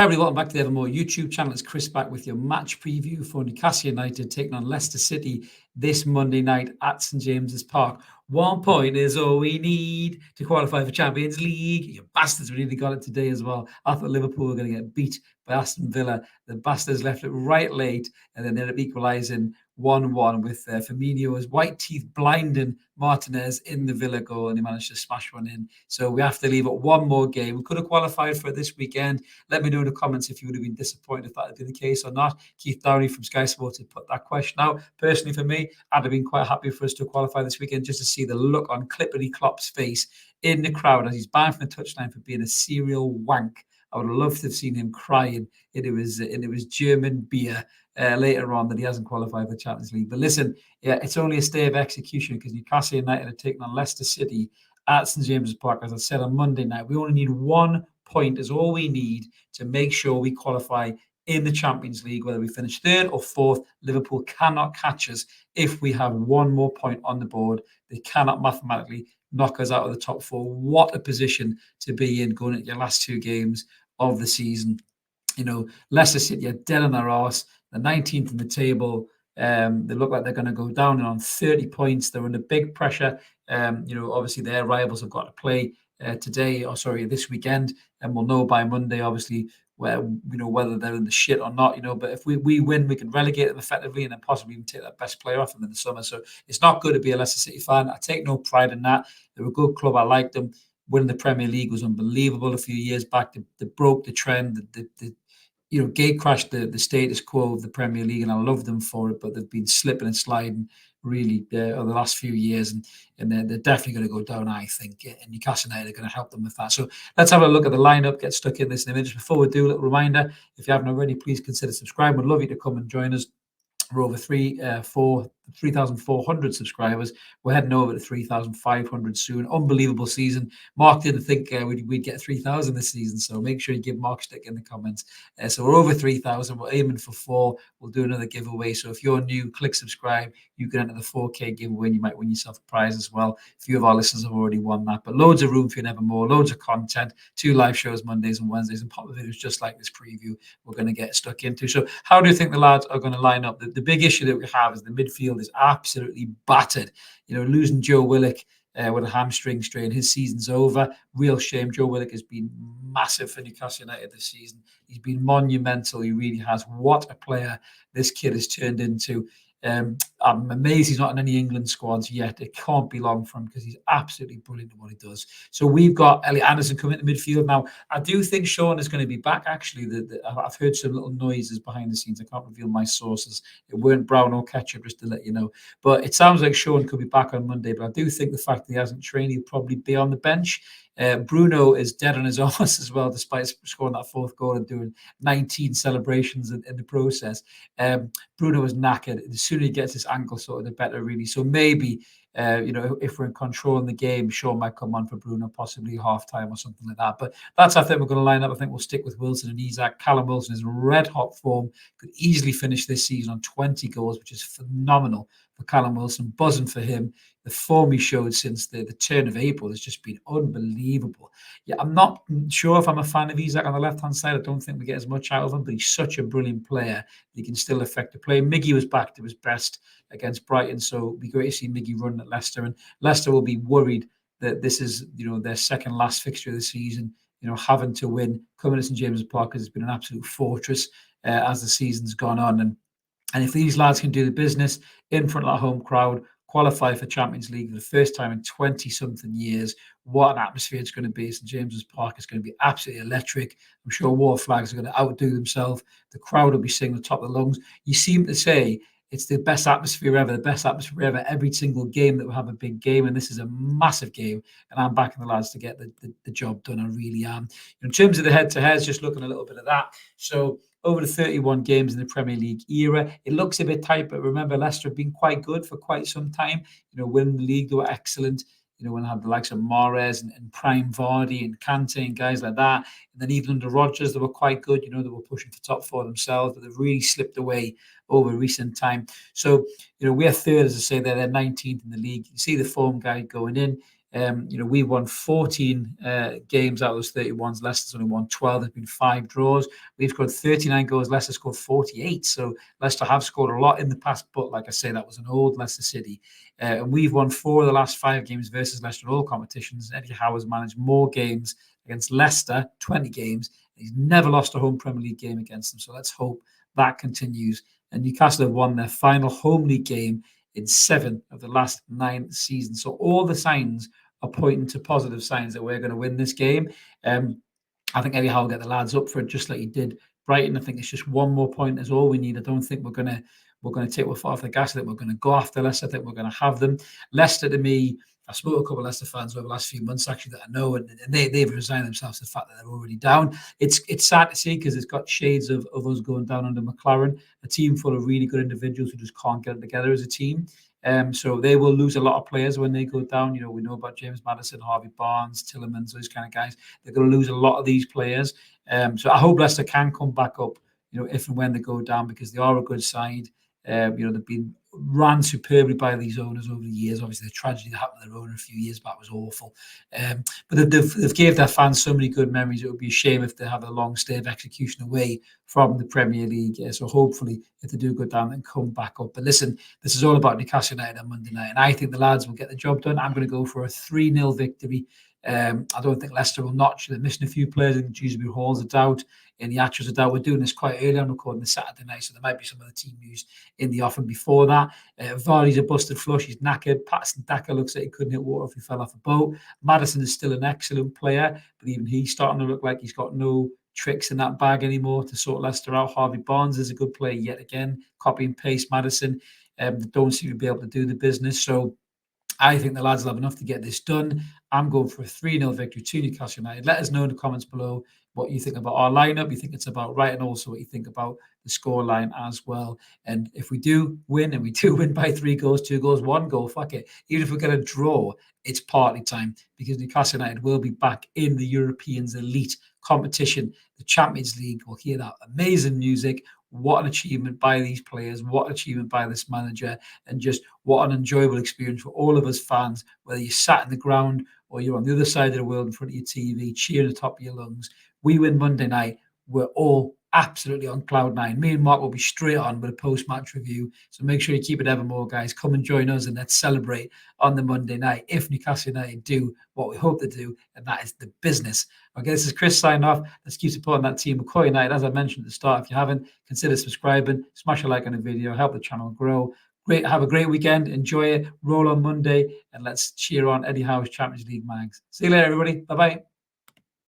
Hi everybody, welcome back to the Evermore YouTube channel. It's Chris back with your match preview for Newcastle United taking on Leicester City this Monday night at St James's Park. 1 point is all we need to qualify for Champions League. You bastards really got it today as well. I thought Liverpool were going to get beat by Aston Villa. The bastards left it right late and then ended up equalising 1-1 with Firmino's white teeth blinding Martinez in the Villa goal, and he managed to smash one in. So we have to leave it one more game. We could have qualified for it this weekend. Let me know in the comments if you would have been disappointed if that had been the case or not. Keith Downey from Sky Sports had put that question out. Personally, for me, I'd have been quite happy for us to qualify this weekend just to see the look on Clippity Klopp's face in the crowd as he's banned from the touchline for being a serial wank. I would have loved to have seen him crying in his German beer later on that he hasn't qualified for the Champions League. But listen, yeah, it's only a stay of execution because Newcastle United are taking on Leicester City at St James's Park, as I said, on Monday night. We only need 1 point is all we need to make sure we qualify in the Champions League, whether we finish third or fourth. Liverpool cannot catch us if we have 1 more point on the board. They cannot mathematically knock us out of the top 4. What a position to be in going into your last 2 games of the season. You know, Leicester City are dead on their arse. They're 19th in the table. They look like they're going to go down and on 30 points. They're under big pressure. Obviously their rivals have got to play this weekend, and we'll know by Monday, obviously, whether they're in the shit or not. But if we win, we can relegate them effectively, and then possibly even take that best player off them in the summer. So it's not good to be a Leicester City fan. I take no pride in that. They're a good club. I like them. Winning the Premier League was unbelievable a few years back. They broke the trend. Gate crashed the status quo of the Premier League, and I love them for it. But they've been slipping and sliding really over the last few years, and they're definitely going to go down, I think. And Newcastle United are going to help them with that. So let's have a look at the lineup. Get stuck in this in a minute. Before we do, a little reminder: if you haven't already, please consider subscribing. We'd love you to come and join us. We're over 3,400 subscribers. We're heading over to 3,500 soon. Unbelievable season. Mark didn't think we'd get 3,000 this season, so make sure you give Mark a stick in the comments. So we're over 3,000. We're aiming for 4. We'll do another giveaway. So if you're new, click subscribe. You can enter the 4K giveaway, and you might win yourself a prize as well. A few of our listeners have already won that. But loads of room for you, Nevermore. Loads of content. 2 live shows Mondays and Wednesdays, and pop videos just like this preview we're going to get stuck into. So how do you think the lads are going to line up? The big issue that we have is the midfield is absolutely battered. Losing Joe Willock with a hamstring strain, his season's over. Real shame. Joe Willock has been massive for Newcastle United this season. He's been monumental. He really has. What a player this kid has turned into. I'm amazed he's not in any England squads yet. It can't be long for him because he's absolutely brilliant at what he does. So we've got Elliot Anderson coming into midfield now. I do think Sean is going to be back. Actually, I've heard some little noises behind the scenes. I can't reveal my sources. It weren't Brown or Ketchup, just to let you know. But it sounds like Sean could be back on Monday. But I do think the fact that he hasn't trained, he'll probably be on the bench. Bruno is dead on his arse as well, despite scoring that 4th goal and doing 19 celebrations in the process. Bruno is knackered. The sooner he gets his ankle sorted, the better, really. So maybe, if we're in control in the game, Sean might come on for Bruno, possibly half-time or something like that. But that's how I think we're going to line up. I think we'll stick with Wilson and Isak. Callum Wilson is in red-hot form. Could easily finish this season on 20 goals, which is phenomenal for Callum Wilson. Buzzing for him. The form he showed since the turn of April has just been unbelievable. Yeah, I'm not sure if I'm a fan of Isak on the left-hand side. I don't think we get as much out of him, but he's such a brilliant player. He can still affect the play. Miggy was back to his best against Brighton, so it'll be great to see Miggy run at Leicester. And Leicester will be worried that this is, their second last fixture of the season, having to win, coming to St James's Park, because it's been an absolute fortress as the season's gone on. And if these lads can do the business in front of that home crowd, qualify for Champions League for the first time in 20-something years, what an atmosphere it's going to be. St James's Park is going to be absolutely electric. I'm sure Water Flags are going to outdo themselves. The crowd will be singing at the top of the lungs. You seem to say it's the best atmosphere ever, every single game that will have a big game. And this is a massive game. And I'm backing the lads to get the job done. I really am. In terms of the head-to-heads, just looking a little bit of that. So over the 31 games in the Premier League era, it looks a bit tight, but remember, Leicester have been quite good for quite some time. Winning the league, they were excellent. When I had the likes of Mahrez and Prime Vardy and Kante and guys like that. And then even under Rodgers, they were quite good. They were pushing for top 4 themselves, but they've really slipped away over recent time. So, we're third, as I say, they're 19th in the league. You see the form guide going in. We won 14 games out of those 31s. Leicester's only won 12. There's been 5 draws. We've scored 39 goals. Leicester scored 48. So Leicester have scored a lot in the past, but like I say, that was an old Leicester City. And we've won 4 of the last 5 games versus Leicester in all competitions. Eddie Howe has managed more games against Leicester, 20 games. He's never lost a home Premier League game against them. So let's hope that continues. And Newcastle have won their final home league game in 7 of the last 9 seasons. So all the signs are pointing to positive signs that we're going to win this game. I think Eddie Howe will get the lads up for it, just like he did Brighton. I think it's just one more point is all we need. I don't think we're going to take our foot off the gas. I think we're going to go after Leicester. I think we're going to have them. Leicester, to me, I spoke to a couple of Leicester fans over the last few months, actually, that I know, and they've resigned themselves to the fact that they're already down. It's sad to see because it's got shades of us going down under McLaren, a team full of really good individuals who just can't get it together as a team. So they will lose a lot of players when they go down. We know about James Maddison, Harvey Barnes, Tillemans, those kind of guys. They're going to lose a lot of these players. So I hope Leicester can come back up, if and when they go down, because they are a good side. They've been ran superbly by these owners over the years. Obviously, the tragedy that happened to their owner a few years back was awful. But they've gave their fans so many good memories. It would be a shame if they have a long stay of execution away from the Premier League. So hopefully, if they do go down and come back up. But listen, this is all about Newcastle United on Monday night, and I think the lads will get the job done. I'm going to go for a 3-0 victory. I don't think Leicester will notch. They're missing a few players. I think Dewsbury Hall's a doubt. And the Actors are doubt. We're doing this quite early. I'm recording this Saturday night, so there might be some of the team news in the offing before that. Vardy's a busted flush. He's knackered. Patterson Daka looks like he couldn't hit water if he fell off a boat. Maddison is still an excellent player, but even he's starting to look like he's got no tricks in that bag anymore to sort Leicester out. Harvey Barnes is a good player yet again. Copy and paste Maddison. They don't seem to be able to do the business. So I think the lads will have enough to get this done. I'm going for a 3-0 victory to Newcastle United. Let us know in the comments below what you think about our lineup. You think it's about right, and also what you think about the scoreline as well. And if we do win, and we do win by 3 goals, 2 goals, 1 goal, fuck it. Even if we get a draw, it's party time, because Newcastle United will be back in the Europeans elite competition, the Champions League. We'll hear that amazing music. What an achievement by these players, what an achievement by this manager, and just what an enjoyable experience for all of us fans, whether you sat in the ground or you're on the other side of the world in front of your TV, cheering at the top of your lungs. We win Monday night, we're all absolutely on cloud 9. Me and Mark will be straight on with a post-match review. So make sure you keep it evermore, guys. Come and join us, and let's celebrate on the Monday night if Newcastle United do what we hope they do, and that is the business. Okay, this is Chris signing off. Let's keep supporting that team. McCoy United, as I mentioned at the start, if you haven't, consider subscribing, smash a like on the video, help the channel grow. Great, have a great weekend. Enjoy it. Roll on Monday, and let's cheer on Eddie Howe's Champions League mags. See you later, everybody. Bye-bye.